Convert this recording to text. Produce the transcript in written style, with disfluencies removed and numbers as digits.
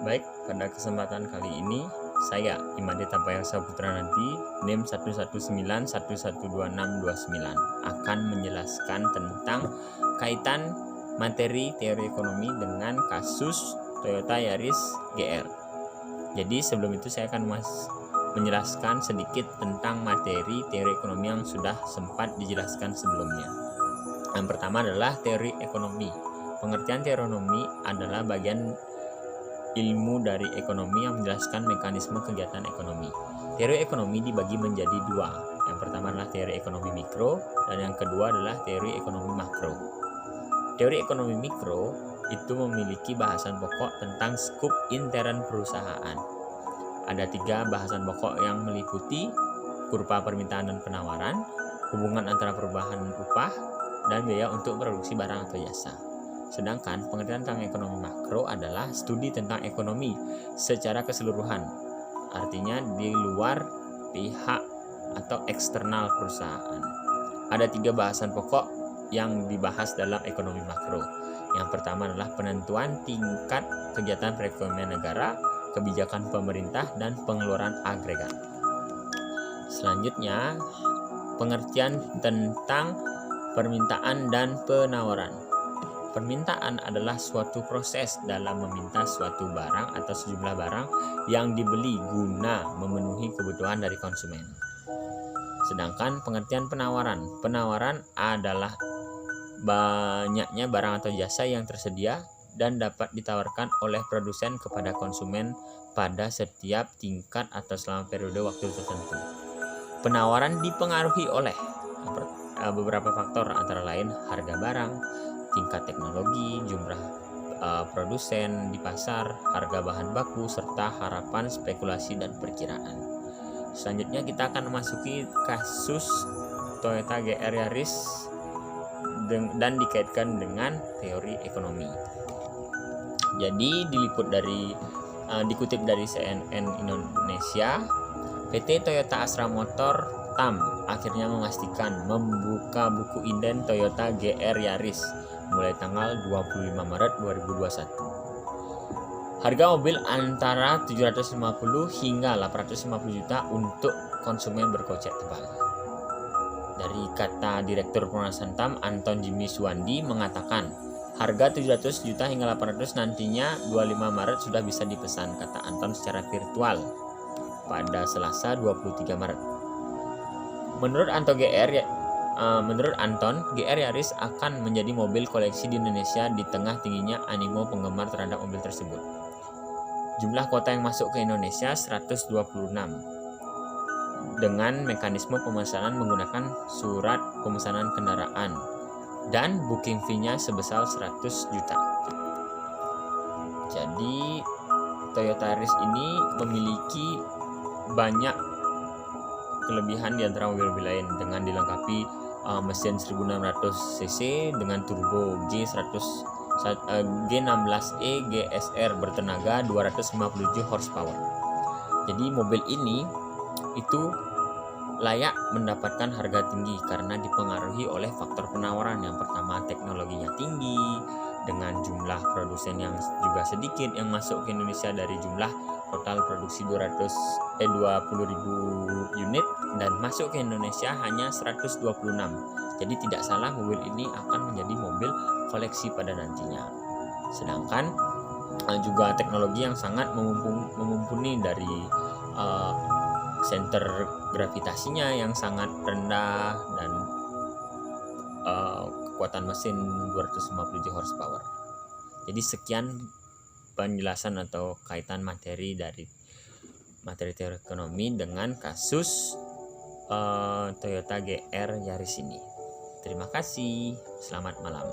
Baik, pada kesempatan kali ini saya Imade Tapaya Saputra Nanti NIM 119112629 akan menjelaskan tentang kaitan materi teori ekonomi dengan kasus Toyota Yaris GR. Jadi sebelum itu saya akan menjelaskan sedikit tentang materi teori ekonomi yang sudah sempat dijelaskan sebelumnya. Yang pertama adalah teori ekonomi. Pengertian teori ekonomi adalah bagian ilmu dari ekonomi yang menjelaskan mekanisme kegiatan ekonomi. Teori ekonomi dibagi menjadi dua. Yang pertama adalah teori ekonomi mikro dan yang kedua adalah teori ekonomi makro. Teori ekonomi mikro itu memiliki bahasan pokok tentang skup intern perusahaan. Ada 3 bahasan pokok yang meliputi kurva permintaan dan penawaran, hubungan antara perubahan upah, dan biaya untuk produksi barang atau jasa. Sedangkan pengertian tentang ekonomi makro adalah studi tentang ekonomi secara keseluruhan, artinya di luar pihak atau eksternal perusahaan. Ada 3 bahasan pokok yang dibahas dalam ekonomi makro. Yang pertama adalah penentuan tingkat kegiatan perekonomian negara, kebijakan pemerintah, dan pengeluaran agregat. Selanjutnya, pengertian tentang permintaan dan penawaran. Permintaan adalah suatu proses dalam meminta suatu barang atau sejumlah barang yang dibeli guna memenuhi kebutuhan dari konsumen. Sedangkan pengertian penawaran adalah banyaknya barang atau jasa yang tersedia dan dapat ditawarkan oleh produsen kepada konsumen pada setiap tingkat atau selama periode waktu tertentu. Penawaran dipengaruhi oleh beberapa faktor antara lain harga barang, tingkat teknologi, jumlah produsen di pasar, harga bahan baku, serta harapan, spekulasi, dan perkiraan. Selanjutnya kita akan memasuki kasus Toyota GR Yaris dan dikaitkan dengan teori ekonomi. Jadi dikutip dari CNN Indonesia, PT Toyota Astra Motor TAM akhirnya memastikan membuka buku inden Toyota GR Yaris mulai tanggal 25 Maret 2021. Harga mobil antara 750 hingga 850 juta untuk konsumen berkocek tebal. Dari kata Direktur Perusahaan TAM Anton Jimmy Suwandi mengatakan, harga 700 juta hingga 800 nantinya 25 Maret sudah bisa dipesan, kata Anton secara virtual pada Selasa 23 Maret. Menurut Anton, GR Yaris akan menjadi mobil koleksi di Indonesia di tengah tingginya animo penggemar terhadap mobil tersebut. Jumlah kuota yang masuk ke Indonesia 126 dengan mekanisme pemesanan menggunakan surat pemesanan kendaraan dan booking fee-nya sebesar 100 juta. Jadi Toyota Yaris ini memiliki banyak kelebihan di antara mobil-mobil lain dengan dilengkapi mesin 1600 cc dengan turbo G16E GSR bertenaga 257 horsepower. Jadi mobil ini itu layak mendapatkan harga tinggi karena dipengaruhi oleh faktor penawaran. Yang pertama, teknologinya tinggi dengan jumlah produsen yang juga sedikit yang masuk ke Indonesia dari jumlah total produksi 20.000 unit dan masuk ke Indonesia hanya 126. Jadi tidak salah mobil ini akan menjadi mobil koleksi pada nantinya. Sedangkan juga teknologi yang sangat memumpuni dari center gravitasinya yang sangat rendah dan kekuatan mesin 257 horsepower. Jadi sekian penjelasan atau kaitan materi dari materi teori ekonomi dengan kasus Toyota GR Yaris ini. Terima kasih, selamat malam.